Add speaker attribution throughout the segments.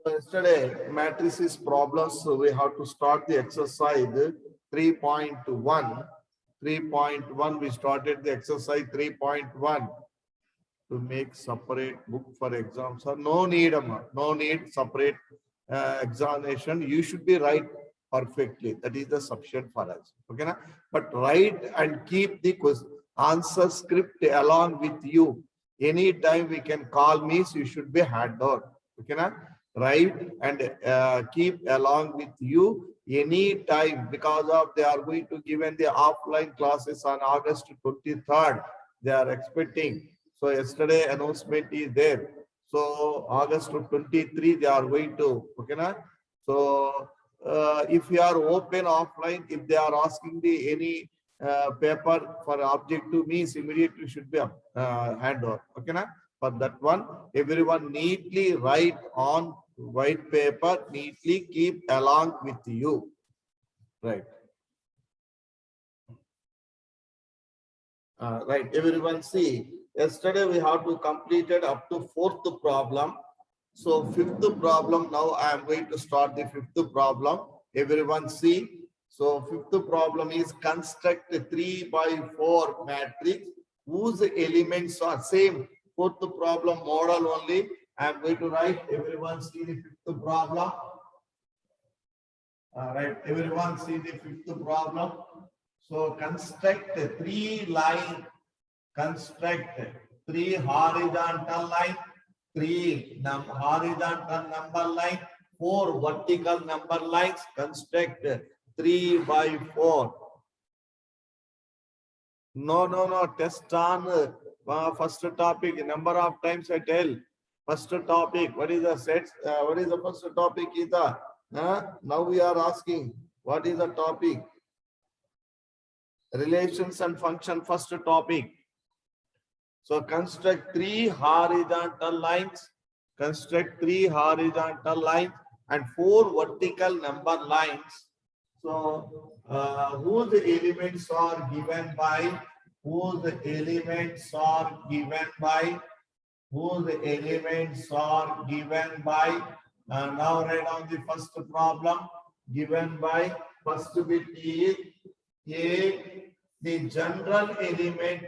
Speaker 1: So yesterday, matrices problems, so we have to start the exercise 3.1. 3.1, we started the exercise 3.1 to make separate book for exams. So no need, Amma, no need separate examination. You should be right perfectly. That is the sufficient for us. Okay, na? But write and keep the answer script along with you. Anytime we can call me, so you should be hand out. Okay, na? Write and keep along with you any time, because of they are going to give in the offline classes on August 23rd. They are expecting. So yesterday announcement is there. So August 23 they are going to. Okay, na? So if you are open offline, if they are asking the any paper for objective means, immediately should be hand over. Okay, na? For that one, everyone neatly write on white paper, neatly keep along with you. Right. Right. Everyone see. Yesterday we have to completed up to fourth problem. So fifth problem, now I am going to start the fifth problem. Everyone see. So fifth problem is construct a 3x4 matrix whose elements are same. Fourth problem model only. I am going to write. Everyone see the fifth problem. Right. Everyone see the fifth problem. So construct a construct three horizontal line, three horizontal number line, four vertical number lines. Construct 3x4. No. Test on first topic. Number of times I tell. First topic. What is the set? What is the first topic? Is the now we are asking. What is the topic? Relations and function. First topic. So construct three horizontal lines. Construct three horizontal lines and four vertical number lines. So whose elements are given by, whose elements are given by, whose elements are given by. Now write down the first problem. Given by, first bit is A, the general element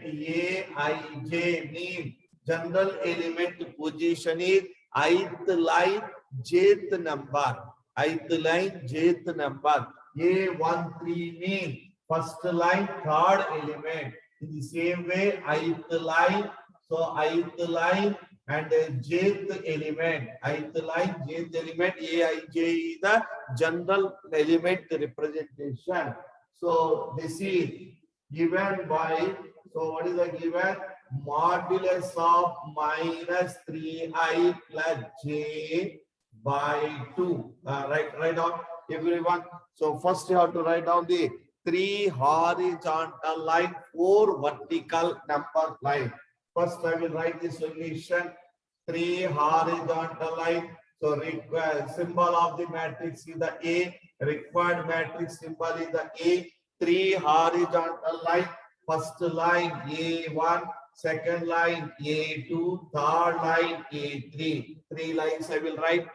Speaker 1: Aij means general element position is ith line jth number. Ith line jth number. A13 means first line third element. In the same way, ith line. So ith line and jth element. Ith line jth element. Aij is the general element representation. So this is given by, so what is the given? Modulus of minus 3i plus j by 2. Write down everyone. So first you have to write down the three horizontal line, four vertical number line. First I will write the solution. Three horizontal line. So required symbol of the matrix is the A. Required matrix symbol is the A. Three horizontal line. First line A1, second line A2, third line A3. Three lines I will write.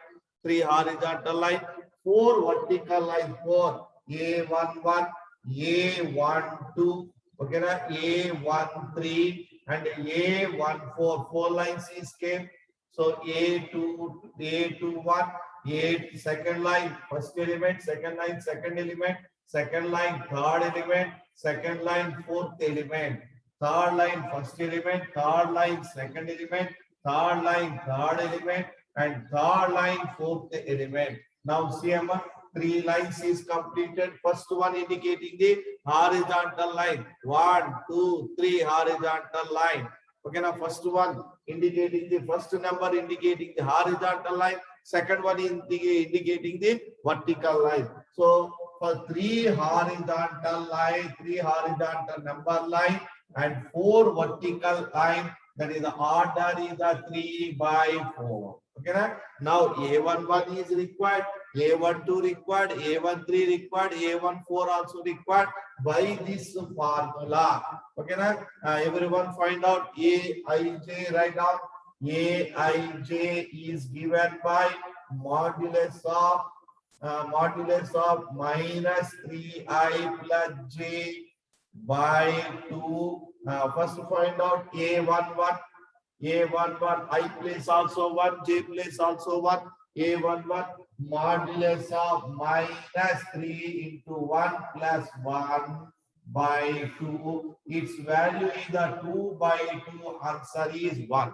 Speaker 1: Three horizontal line. Four vertical line. Four A11, A12. Okay, na? A13 and A14. Four lines is came. So A21, A second line, first element, second line, second element, second line, third element, second line, fourth element, third line, first element, third line, second element, third line, third element, and third line, fourth element. Now see, three lines is completed. First one indicating the horizontal line. 1, 2, 3 horizontal line. Okay, now first one indicating the first number indicating the horizontal line. Second one is indicating the vertical line. So for three horizontal line, three horizontal number line and four vertical line, that is the order is the 3x4. Okay, now A11 is required, A12 required, A13 required, A14 also required by this formula. Okay, everyone find out Aij right now. Aij is given by modulus of minus 3i plus j by 2. First find out A11. A11, I place also 1, J place also 1. A11 modulus of minus 3 into 1 plus 1 by 2. Its value is the 2 by 2. Answer is 1.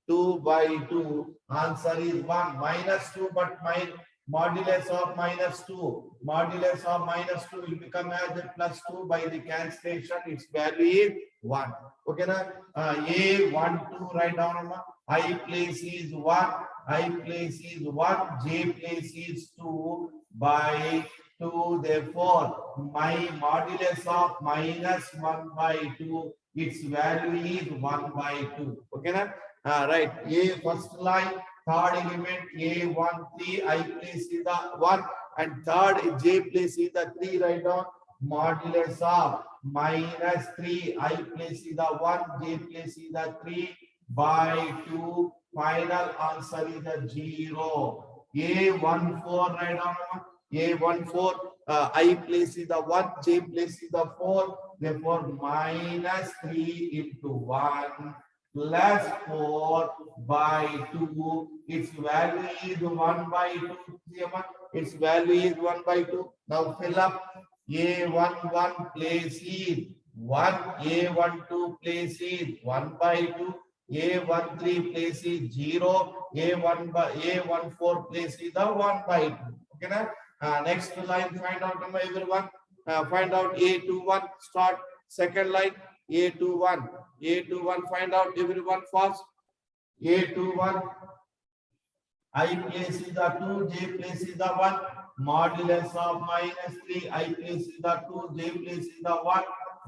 Speaker 1: 2 by 2. Answer is 1. Minus 2, but modulus of minus 2. Modulus of minus 2 will become as a plus 2 by the cancellation. Its value is 1. Okay, na? A12 write down. I place is 1. I place is 1. J place is 2 by 2. Therefore, my modulus of minus 1 by 2. Its value is 1 by 2. Okay, na? Right. A first line. Third element A13, I place is the 1, and third J place is the 3. Write down modulus of minus 3, I place is the 1, J place is the 3 by 2. Final answer is the 0. A14 write down. A14, I place is the 1, J place is the 4. Therefore, minus 3 into 1 plus 4 by 2. Its value is 1 by 2. Its value is 1 by 2. Now fill up. A11 place is 1. A12 place is 1 by 2. A13 place is 0. A14 place is the 1 by 2. Okay, na? Next line, find out everyone. Find out A21. Start second line. A21. A21, find out everyone fast. A21, I place is the 2, J place is the 1. Modulus of minus 3, I place is the 2, J place is the 1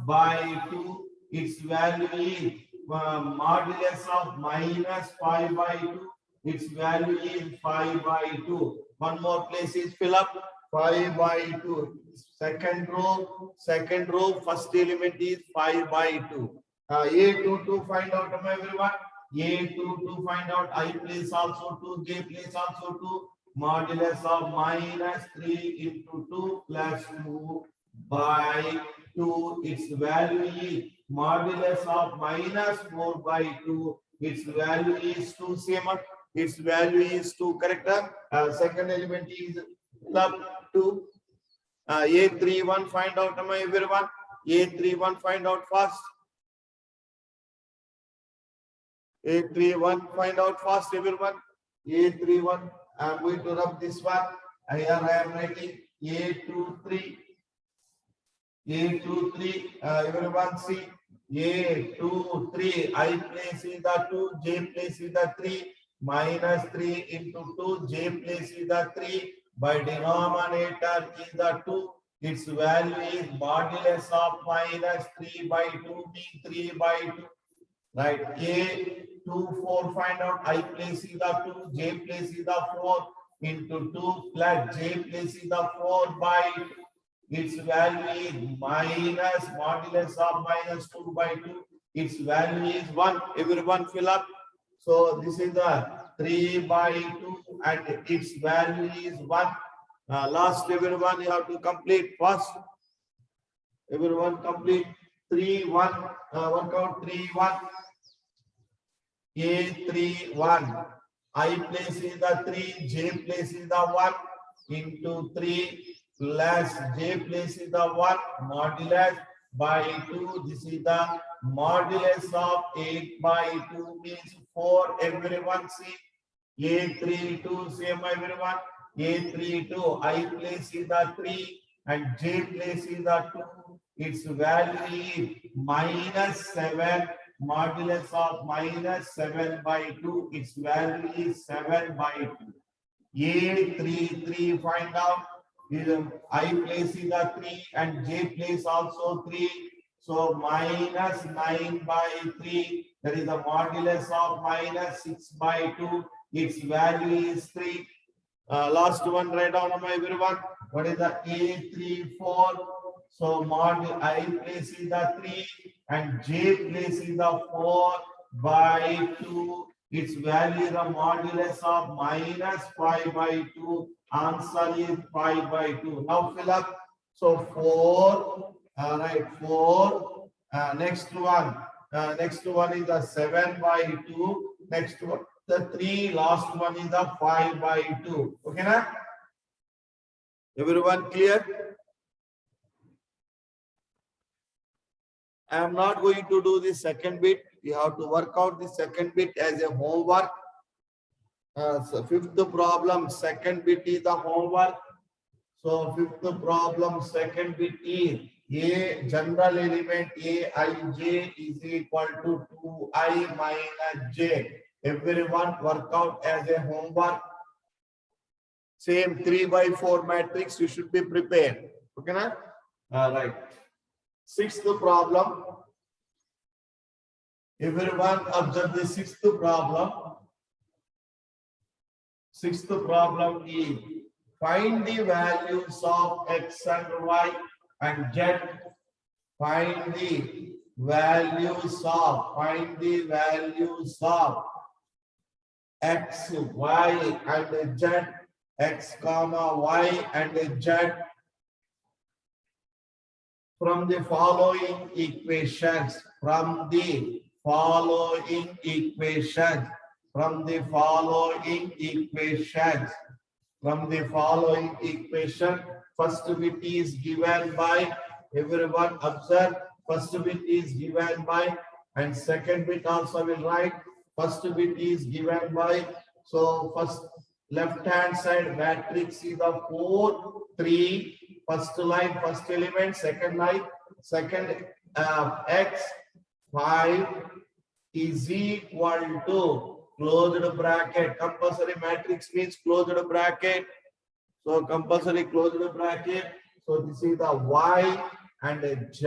Speaker 1: by 2. Its value is modulus of minus 5 by 2. Its value is 5 by 2. One more place is fill up. 5 by 2. Second row, first element is 5 by 2. A22 find out everyone. A22 find out I place also 2, J place also 2. Modulus of minus 3 into 2 plus 2 by 2. Its value is modulus of minus 4 by 2. Its value is 2. Same. Its value is 2. Correct? Second element is 2. A31 find out everyone. A31 find out fast. A31 find out fast everyone. A31, I am going to rub this one. Here I am writing A23. A23, everyone see. A23, I place is the 2, J place is the 3. Minus 3 into 2, J place is the 3. By denominator is the 2. Its value is modulus of minus 3 by 2 means 3 by 2. Right. A24 find out I place is the 2, J place is the 4 into 2 plus J place is the 4 by 2. Its value is minus modulus of minus 2 by 2. Its value is 1. Everyone fill up. So this is the 3 by 2 and its value is 1. Last everyone you have to complete first. Everyone complete 3 1. Work out 3 1. A31. I place is the 3, J place is the 1 into 3 plus J place is the 1 modulus by 2. This is the modulus of 8 by 2 means 4. Everyone see. A32 same everyone. A32 I place is the 3 and J place is the 2. Its value is minus 7. Modulus of minus 7 by 2. Its value is 7 by 2. A33 find out. I place is the 3 and J place also 3. So minus 9 by 3. That is the modulus of minus 6 by 2. Its value is 3. Last one write down everyone. What is the A34? So I place is the 3 and J place is the 4 by 2. its value is the modulus of minus 5 by 2. Answer is 5 by 2. Now fill up. So 4, right, 4. Next one is the 7 by 2. Next one, the 3. Last one is the 5 by 2. Okay, na? Everyone clear? I am not going to do the second bit. You have to work out the second bit as a homework. So fifth problem, second bit is the homework. So fifth problem, second bit is A general element Aij is equal to 2i minus j. Everyone work out as a homework. Same 3 by 4 matrix, you should be prepared. Okay, na? Right. Sixth problem. Everyone observe the sixth problem. Sixth problem is find the values of x and y and z. Find the values of x, y and z. X comma y and z from the following equations. From the following equations. First bit is given by, everyone observe, first bit is given by, and second bit also will write. First bit is given by, so first left hand side matrix is the 4, 3, first line, first element, second line, second x, 5 is equal to closed bracket. Compulsory matrix means closed bracket. So compulsory closed bracket. So this is the y and a z,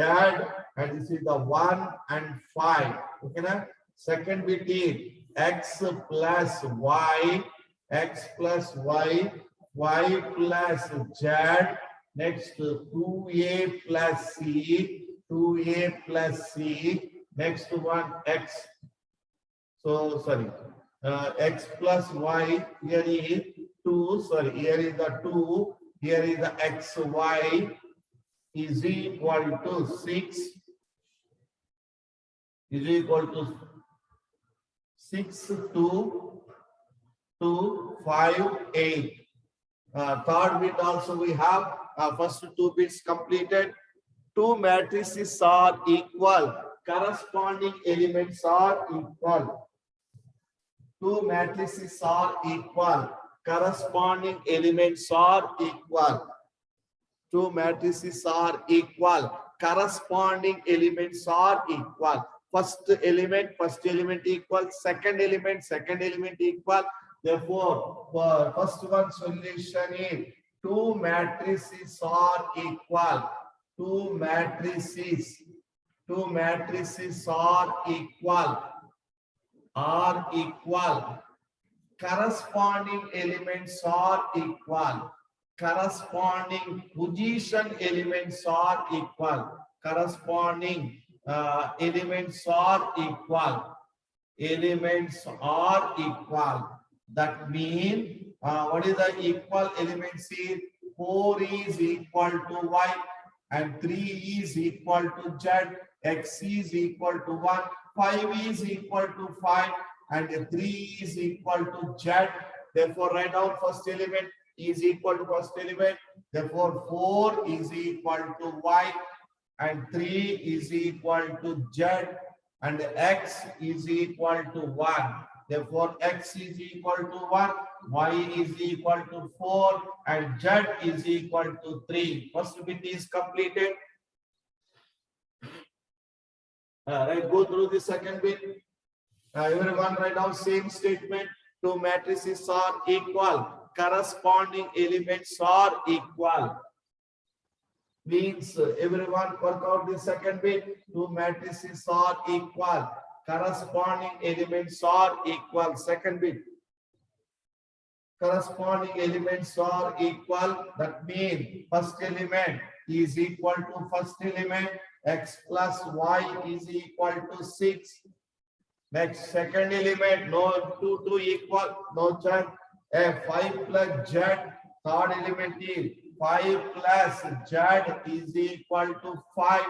Speaker 1: and this is the 1 and 5. Okay, na? Second bit is x plus y, y plus z. Next 2a plus c, next one x. So sorry, x plus y, here is 2, sorry, here is the 2, here is the x, y is equal to 6, is equal to 6 to 5, 8. Third bit also we have, first two bits completed. Two matrices are equal, corresponding elements are equal. Two matrices are equal, corresponding elements are equal. Two matrices are equal, corresponding elements are equal. First element equal, second element equal. Therefore, first one solution is two matrices are equal. Two matrices are equal. Corresponding elements are equal. Corresponding position elements are equal. Corresponding elements are equal. Elements are equal. That means what is the equal elements here? 4 is equal to y and 3 is equal to z. X is equal to 1. 5 is equal to 5 and 3 is equal to z. Therefore, write down first element is equal to first element. Therefore, 4 is equal to y and 3 is equal to z and x is equal to 1. Therefore, x is equal to 1, y is equal to 4 and z is equal to 3. First bit is completed. Right, go through the second bit. Everyone write down same statement. Two matrices are equal. Corresponding elements are equal. Means everyone work out the second bit. Two matrices are equal. Corresponding elements are equal. Second bit. Corresponding elements are equal. That means first element is equal to first element. X plus y is equal to 6. Next, second element, no 2 equal, no chance. 5 plus z, third element is 5 plus z is equal to 5.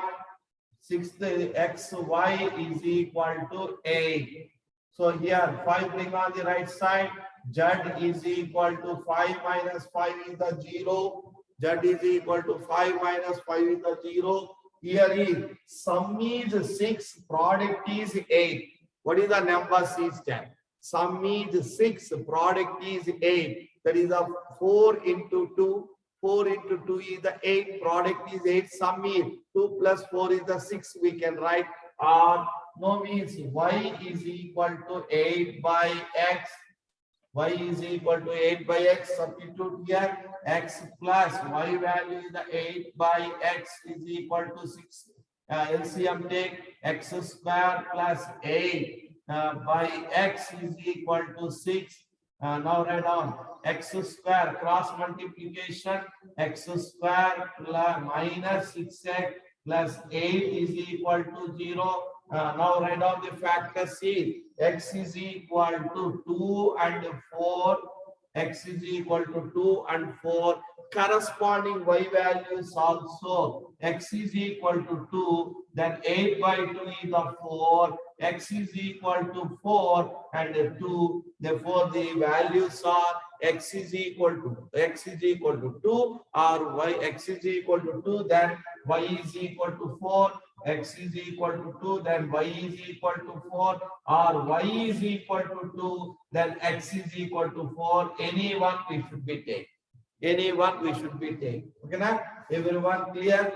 Speaker 1: Sixth, xy is equal to 8. So here 5 bring on the right side, z is equal to 5 minus 5 is the 0. Z is equal to 5 minus 5 is the 0. Here is sum is 6, product is 8. What is the number system? Sum is 6, product is 8. That is a 4 into 2. 4 into 2 is the 8, product is 8, sum is 2 plus 4 is the 6. We can write no means y is equal to 8 by x. Y is equal to 8 by x. Substitute here. X plus y value is the 8 by x is equal to 6. LCM take x square plus 8 by x is equal to 6. Now write down x square cross multiplication. X square plus minus 6x plus 8 is equal to 0. Now write down the factor C. X is equal to 2 and 4. X is equal to 2 and 4. Corresponding y values also. X is equal to 2. Then 8 by 2 is the 4. X is equal to 4 and 2. Therefore, the values are x is equal to 2 or y x is equal to 2, then y is equal to 4. X is equal to 2, then y is equal to 4, or y is equal to 2, then x is equal to 4. Any one we should be taking. Any one we should be taking. Okay, now everyone clear?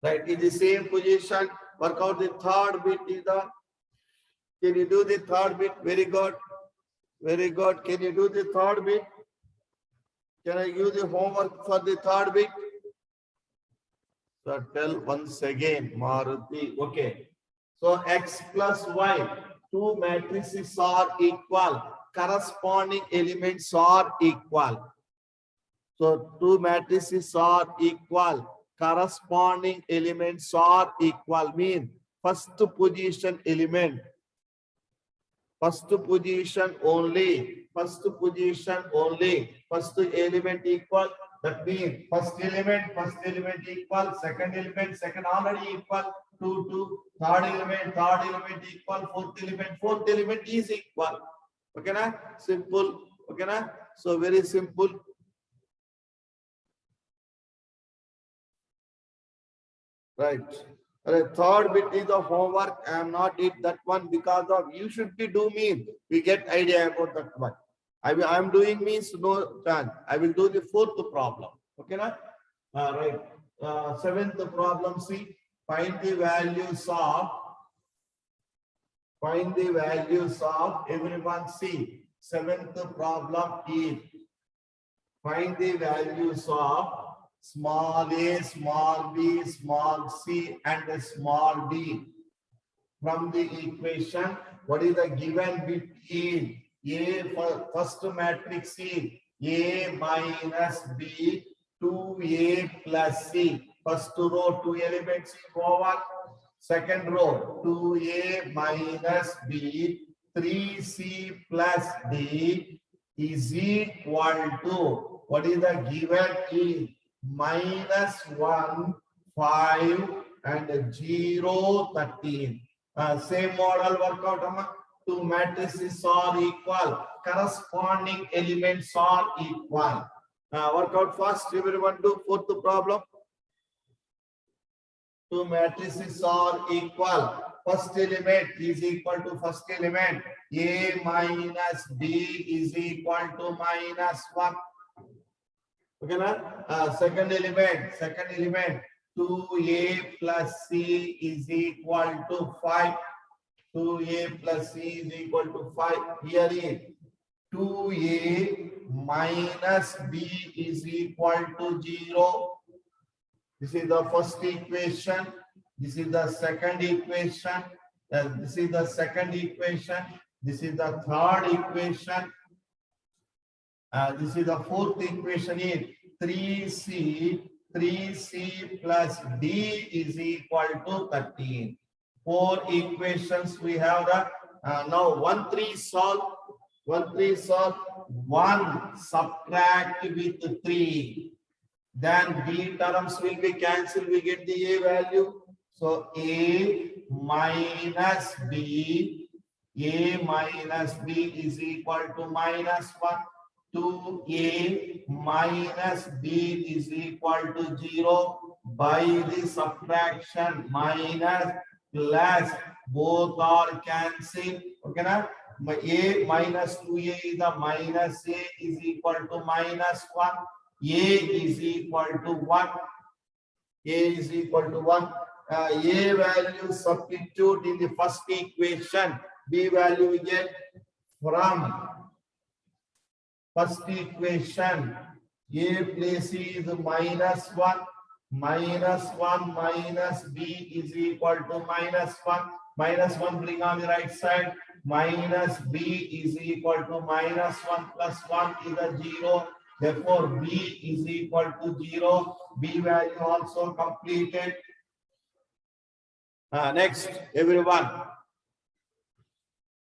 Speaker 1: Right, in the same position, work out the third bit is the. Can you do the third bit? Very good. Very good. Can you do the third bit? Can I give the homework for the third bit? So tell once again, Maruti. Okay. So x plus y, two matrices are equal. Corresponding elements are equal. So two matrices are equal. Corresponding elements are equal. Mean first position element. First position only. First position only. First element equal. That means first element equal. Second element already equal. 2, 2. Third element equal. Fourth element is equal. Okay, na? Simple. Okay, na? So very simple. Right. The third bit is the homework. I am not did that one because of you should be do me. We get idea about that one. I am doing means no chance. I will do the fourth problem. Okay, na? Right. Seventh problem. See, find the values of. Find the values of everyone. See, seventh problem is find the values of small a, small b, small c, and small d. From the equation, what is the given bit is A for first matrix is A minus B, 2A plus C. First row, 2 elements over. Second row, 2A minus B, 3C plus D is equal to, what is the given is minus 1, 5 and 0, 13. Same model workout. Two matrices are equal. Corresponding elements are equal. Work out first. Everyone do fourth problem. Two matrices are equal. First element is equal to first element. A minus B is equal to minus 1. Okay, na? Second element, 2A plus C is equal to 5. 2A plus C is equal to 5. Here is 2A minus B is equal to 0. This is the first equation. This is the second equation. This is the second equation. This is the third equation. This is the fourth equation is 3C 3C plus D is equal to 13. 4 equations we have that. Now 1, 3 solve. 1, 3 solve. 1 subtract with 3. Then B terms will be cancelled. We get the A value. So A minus B. A minus B is equal to -1. 2A minus B is equal to 0 by the subtraction minus plus both are cancelled. Okay na? A minus 2A is the minus A is equal to -1. A is equal to 1. A is equal to 1. A value substitute in the first equation. B value we get from first equation. A place is -1. -1 minus B is equal to -1. -1 bring on the right side. Minus B is equal to -1 plus 1 is a 0. Therefore, B is equal to 0. B value also completed. Next, everyone.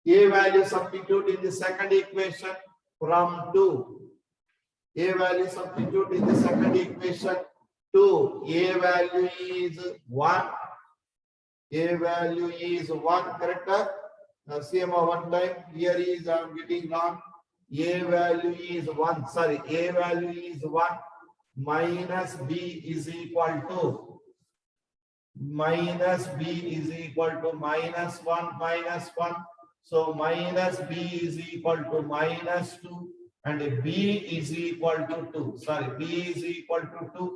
Speaker 1: A value substitute in the second equation from 2. A value substitute in the second equation 2. A value is 1. A value is 1. Correct? CMA one time. Here is I am getting wrong. A value is 1. Sorry. A value is 1. Minus B is equal to. Minus B is equal to -1 minus 1. So minus B is equal to -2 and B is equal to 2. Sorry, B is equal to 2.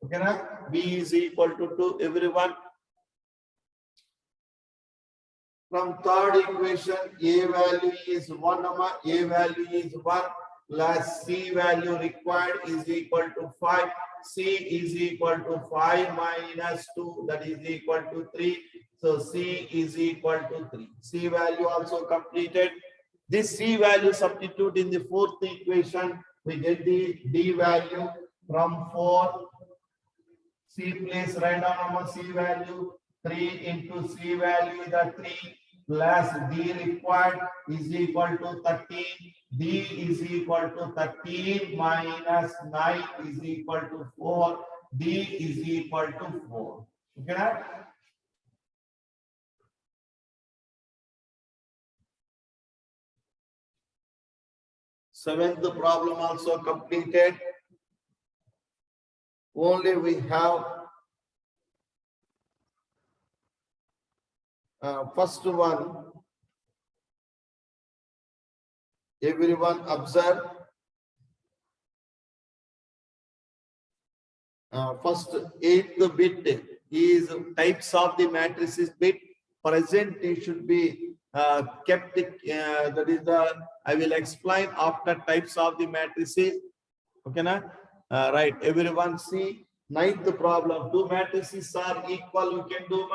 Speaker 1: Okay, na? B is equal to 2. Everyone. From third equation, A value is 1. A value is 1 plus C value required is equal to 5. C is equal to 5 minus 2, that is equal to 3. So C is equal to 3. C value also completed. This C value substitute in the fourth equation. We get the D value from 4. C place write down C value. 3 into C value is a 3 plus D required is equal to 13. D is equal to 13 minus 9 is equal to 4. D is equal to 4. Okay, right? Seventh problem also completed. Only we have first one. Everyone observe. First 8th bit is types of the matrices bit. Present it should be kept. That is the I will explain after types of the matrices. Okay, na? Right. Everyone see 9th problem. Two matrices are equal. You can do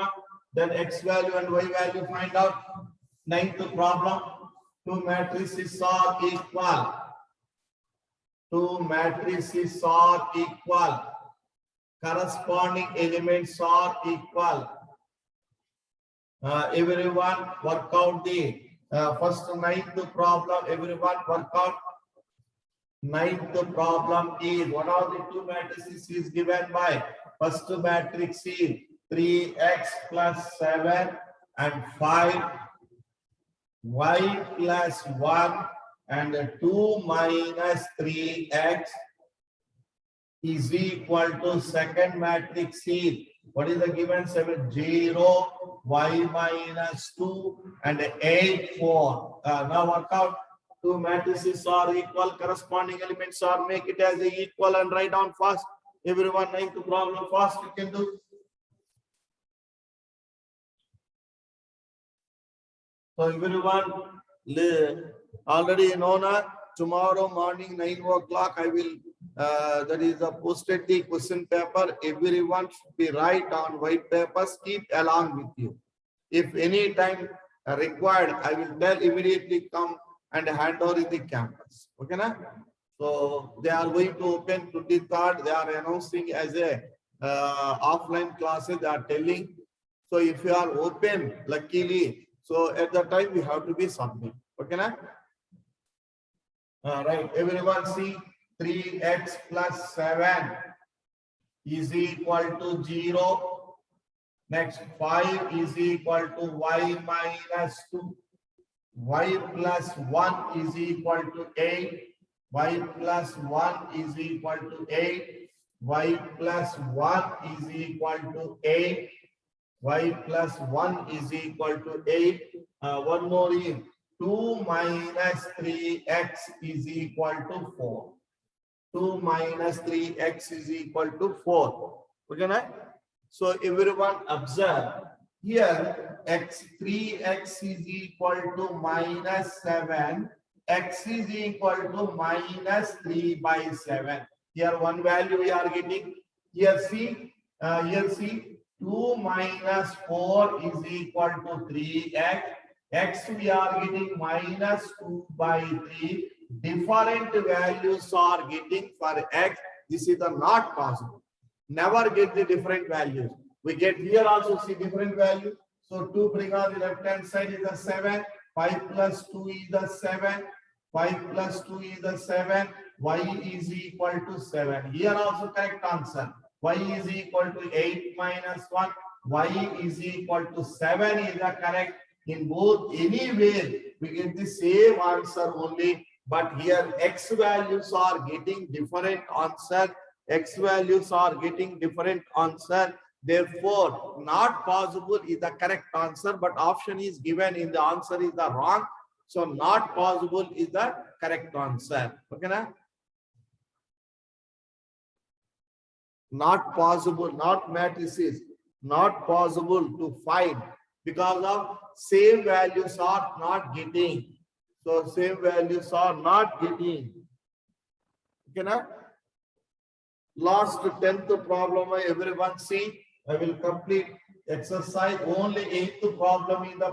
Speaker 1: then X value and Y value find out. 9th problem. Two matrices are equal. Two matrices are equal. Corresponding elements are equal. Everyone work out the first 9th problem. Everyone work out. 9th problem is one of the two matrices is given by first matrix is 3x plus 7 and 5. Y plus 1 and 2 minus 3x is equal to second matrix is what is the given 7 0 y minus 2 and 8 4. Now work out. Two matrices are equal, corresponding elements are make it as a equal and write down fast. Everyone 9th problem fast you can do. So everyone already know that tomorrow morning 9 o'clock I will that is a posted the question paper. Everyone should be write on white papers. Keep along with you. If any time required, I will tell immediately come and hand over in the campus. Okay, na? So they are going to open 23rd. They are announcing as a offline classes. They are telling. So if you are open, luckily, so at the time we have to be submit. Okay, na? Right. Everyone see 3x plus 7 is equal to 0. Next 5 is equal to y minus 2. Y plus 1 is equal to 8. Y plus 1 is equal to 8. Y plus 1 is equal to 8. Y plus 1 is equal to 8. One more in 2 minus 3x is equal to 4. 2 minus 3x is equal to 4. Okay, right? So everyone observe here x3x is equal to minus 7. X is equal to minus 3 by 7. Here one value we are getting. Here see 2 minus 4 is equal to 3x. X we are getting minus 2 by 3. Different values are getting for x. This is the not possible. Never get the different values. We get here also see different value. So 2 bring on the left hand side is a 7. 5 plus 2 is the 7. 5 plus 2 is the 7. Y is equal to 7. Here also correct answer. Y is equal to 8 minus 1. Y is equal to 7 is the correct. In both any way we get the same answer only. But here x values are getting different answer. X values are getting different answer. Therefore, not possible is the correct answer, but option is given in the answer is the wrong. So not possible is the correct answer. Okay, na? Not possible, not matrices, not possible to find because of same values are not getting. So same values are not getting. Okay, na? Last 10th problem, everyone see. I will complete exercise. Only 8th problem in the